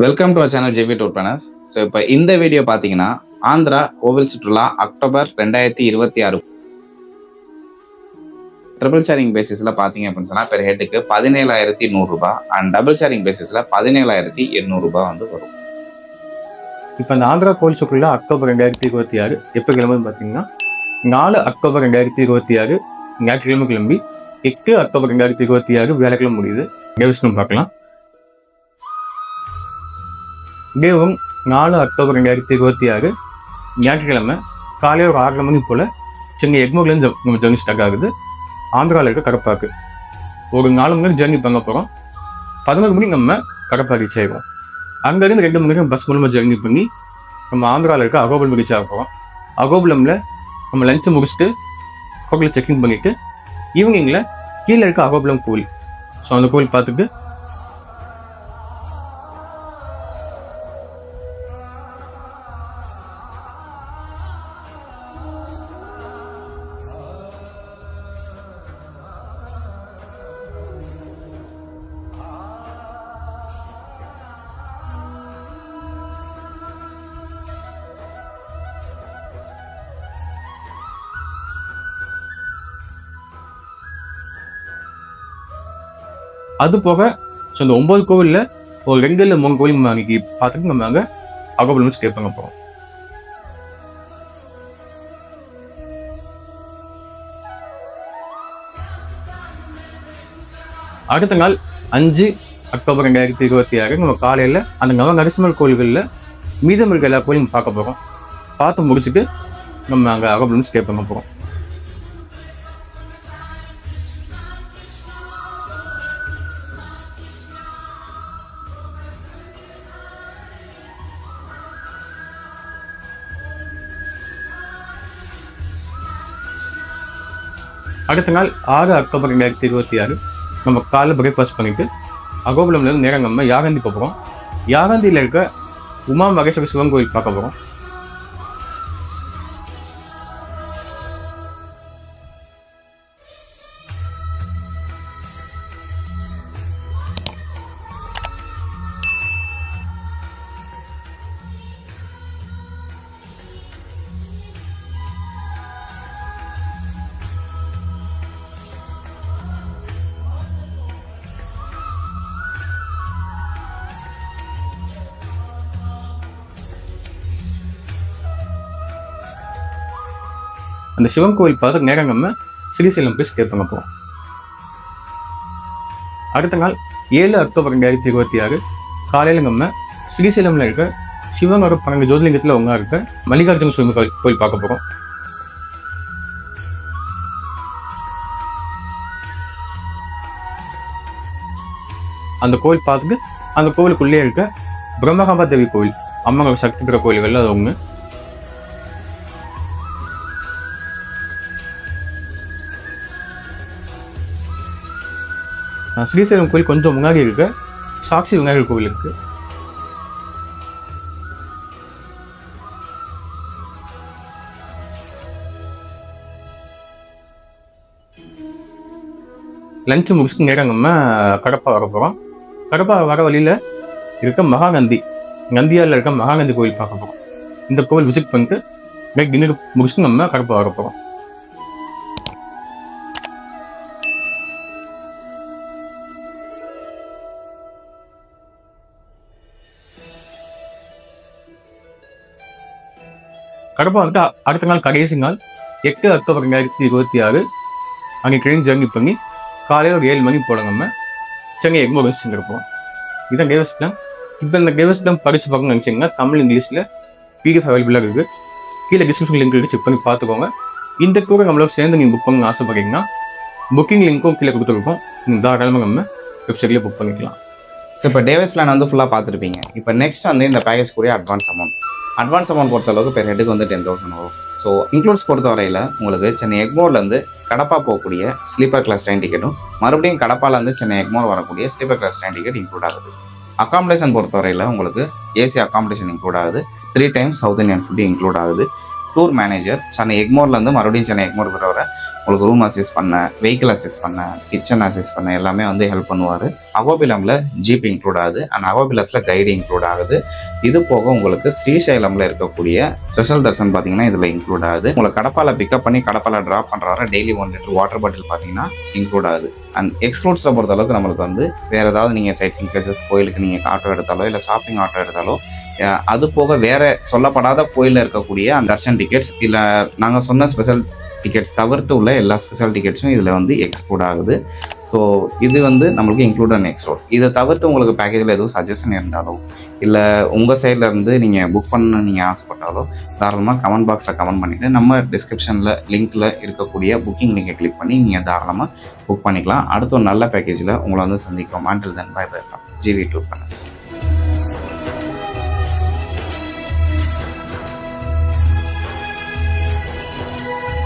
Welcome to our channel JP tour planners. So இப்போ இந்த video பார்த்தீங்கன்னா ஆந்திரா கோவில் சுற்றுலா அக்டோபர் 2026 ட்ரிபிள் ஷேரிங் பேசிஸில் பார்த்தீங்க அப்படின்னு சொன்னால் பெர் ஹெட்டுக்கு 17,100 ரூபாய் அண்ட் டபுள் ஷேரிங் பேசிஸில் 17,800 ரூபாய் வந்து வரும். இப்போ அந்த ஆந்திரா கோவில் சுற்றுலா அக்டோபர் 2026 எப்போ கிளம்புன்னு பார்த்தீங்கன்னா 4 அக்டோபர் 2026 ஞாயிற்றுக்கிழமை கிளம்பி 8 அக்டோபர் 2026 வேலைக்கிழமை முடியுது. டேவிஸ்டன் பார்க்கலாம். டேவும் 4 அக்டோபர் 2026 ஞாயிற்றுக்கிழமை காலையில் ஒரு 6:30 மணி போல் சென்னை எக்மோர்லேருந்து நம்ம ஜர்னி ஸ்டார்ட் ஆகுது. ஆந்திராவில் இருக்க கடப்பாக்கு ஒரு 4 மணி நேரம் ஜர்னி பண்ண போகிறோம். 11 மணிக்கு நம்ம கடப்பா ரீச் ஆகிடுவோம். அங்கேருந்து 2 மணி நேரம் பஸ் மூலமாக ஜர்னி பண்ணி நம்ம ஆந்திராவில் இருக்க அகோபுலம் ரீச் ஆக போகிறோம். அகோபுலமில் நம்ம லஞ்சை முடிச்சுட்டு ஹோட்டலில் செக்இன் பண்ணிவிட்டு ஈவினிங்கில் கீழே இருக்க அகோபுலம் கோவில், ஸோ அந்த கோவில் பார்த்துட்டு அது போக ஸோ அந்த 9 கோவிலில் ஒரு 2 இல்லை 3 கோவில் நம்ம அன்றைக்கி பார்த்துட்டு நம்ம அங்கே அகோபுலம் ஸ்டே பண்ண போகிறோம். அடுத்த நாள் 5 அக்டோபர் 2026 நம்ம காலையில் அந்த நவ நரசிம்மர் கோவில்களில் மீதம் இருக்க எல்லா கோயிலும் பார்க்க போகிறோம். பார்த்து முடிச்சுட்டு நம்ம அங்கே அகோபுலம் ஸ்டே பண்ண போகிறோம். அடுத்த நாள் 6 அக்டோபர் 2026 நம்ம காலையில் பிரேக்ஃபாஸ்ட் பண்ணிவிட்டு அகோபுலம்லேருந்து நேரம் நம்ம யாகந்தி போகிறோம். யாகந்தியில் இருக்க உமா மகேஸ்வர சிவன் கோயில் பார்க்க போகிறோம். அந்த சிவன் கோவில் பார்த்து நேரம் நம்ம ஸ்ரீசைலம் போய் ஸ்டே பண்ண போகிறோம். அடுத்த நாள் 7 அக்டோபர் 2026 காலையில் நம்ம ஸ்ரீசைலமில் இருக்க சிவனோட 12 ஜோதிலிங்கத்தில் ஒன்றா இருக்க மல்லிகார்ஜுன சுவாமி கோயில் பார்க்க போகிறோம். அந்த கோவில் பார்த்துட்டு அந்த கோவிலுக்குள்ளே இருக்க பிரம்மகாம்பா தேவி கோவில், அம்மாவோட சக்தி பெற கோயில்கள் அது ஒன்று. ஸ்ரீசைலம் கோயில் கொஞ்சம் முன்னாடி இருக்க சாட்சி விநாயகர் கோவில் இருக்கு. லஞ்சு முடிச்சுட்டு நேரம் நம்ம கடப்பா வர போகிறோம். கடப்பா வர வழியில் இருக்க மகாநந்தி, நந்தியாவில் இருக்க மகாநந்தி கோவில் பார்க்க போகிறோம். இந்த கோவில் விசிட் பண்ணிட்டு நைட் டின்னர் முடிச்சுட்டு நம்ம கடப்பா வர போகிறோம். கடப்பா வந்துட்டு அடுத்த நாள் கடைசி நாள் 8 அக்டோபர் 2026 அன்றைக்கி ட்ரெயின் ஜர்னி பண்ணி காலையில் ஒரு 7 மணிக்கு போல நம்ம சென்னை எக்மோர் வந்து செஞ்சுருப்போம். இதுதான் டேவிஸ் பிளான். இப்போ இந்த டேவிஸ் பிளான் படித்து பார்க்கணும்னு நினச்சிங்கன்னா தமிழ் இங்கிலீஷில் பிடிஎஃப் அவைலபிளாக இருக்குது. கீழே டிஸ்கிரிப்ஷன் லிங்க் இருக்குது, செக் பண்ணி பார்த்துக்கோங்க. இந்த டூரை நம்மளோட சேர்ந்து நீங்கள் புக் பண்ணணும்னு ஆசைப்படுறீங்கன்னா புக்கிங் லிங்க்கும் கீழே கொடுத்துருக்கோம். நீங்கள் தாராளமாக நம்ம வெப்சைட்லேயே புக் பண்ணிக்கலாம். ஸோ இப்போ டேவிஸ் பிளான் வந்து ஃபுல்லாக பார்த்துருப்பீங்க. இப்போ நெக்ஸ்ட் வந்து இந்த பேக்கேஜ் கூடிய அட்வான்ஸ் அமௌண்ட் பொறுத்த அளவுக்கு பெர் ஹெட்டுக்கு வந்து 10,000 வரும். ஸோ இன்க்ளூட்ஸ் பொறுத்த வரையில் உங்களுக்கு சென்னை எக்மோர்லேருந்து கடப்பா போகக்கூடிய ஸ்லீப்பர் கிளாஸ் ட்ரெயின் டிக்கெட்டும் மறுபடியும் கடப்பாலேருந்து சென்னை எக்மோர் வரக்கூடிய sleeper class train ticket include ஆகுது. அகாமடேஷன் பொறுத்த வரையில் உங்களுக்கு ஏசி அகாமடேஷன் இன்க்ளூட் ஆகுது. 3 times south Indian food include ஆகுது. டூர் மேனேஜர் சென்னை எக்மோர்லேருந்து மறுபடியும் சென்னை எக்மோர் வர உங்களுக்கு ரூம் அசிஸ்ட் பண்ண, வெஹிக்கிள் அசிஸ்ட் பண்ண, கிச்சன் அசிஸ்ட் பண்ண எல்லாமே வந்து ஹெல்ப் பண்ணுவார். அகோபிலமில் ஜீப் இன்க்ளூட் ஆகுது அண்ட் அகோபிலத்தில் கைடு இன்க்ளூட் ஆகுது. இது போக உங்களுக்கு ஸ்ரீசைலமில் இருக்கக்கூடிய ஸ்பெஷல் தர்சன் பார்த்தீங்கன்னா இதில் இன்க்ளூட் ஆகுது. உங்களை கடப்பால பிக்கப் பண்ணி கடப்பால ட்ராப் பண்ணுற டெய்லி 1 லிட்டர் வாட்டர் பாட்டில் பார்த்தீங்கன்னா இன்க்ளூட் ஆகுது. அண்ட் எக்ஸ்க்ளூட்ஸை பொறுத்தளவுக்கு நம்மளுக்கு வந்து வேறு ஏதாவது நீங்கள் சைட் சீயிங் பிளேசஸ் கோயிலுக்கு நீங்கள் ஆட்டோ எடுத்தாலோ இல்லை ஷாப்பிங் ஆட்டோ எடுத்தாலோ அது போக வேறு சொல்லப்படாத கோயிலில் இருக்கக்கூடிய அந்த தர்ஷன் டிக்கெட்ஸ் இல்லை நாங்கள் சொன்ன ஸ்பெஷல் டிக்கெட்ஸ் தவிர்த்து உள்ள எல்லா ஸ்பெஷல் டிக்கெட்ஸும் இதில் வந்து எக்ஸ்க்ளூட் ஆகுது. ஸோ இது வந்து நம்மளுக்கு இன்க்ளூட் அண்ட் எக்ஸ்க்ளூட். இதை தவிர்த்து உங்களுக்கு பேக்கேஜில் எதுவும் சஜஷன் இருந்தாலோ இல்லை உங்கள் சைடில் இருந்து நீங்கள் புக் பண்ண நீங்கள் ஆசைப்பட்டாலோ தாராளமாக கமெண்ட் பாக்ஸில் கமெண்ட் பண்ணிவிட்டு நம்ம டிஸ்கிரிப்ஷனில் லிங்க்கில் இருக்கக்கூடிய புக்கிங் லிங்கை கிளிக் பண்ணி நீங்கள் தாராளமாக புக் பண்ணிக்கலாம். அடுத்த ஒரு நல்ல பேக்கேஜில் உங்களை வந்து சந்திக்கிறோம். until then bye bye from GV2 Panas.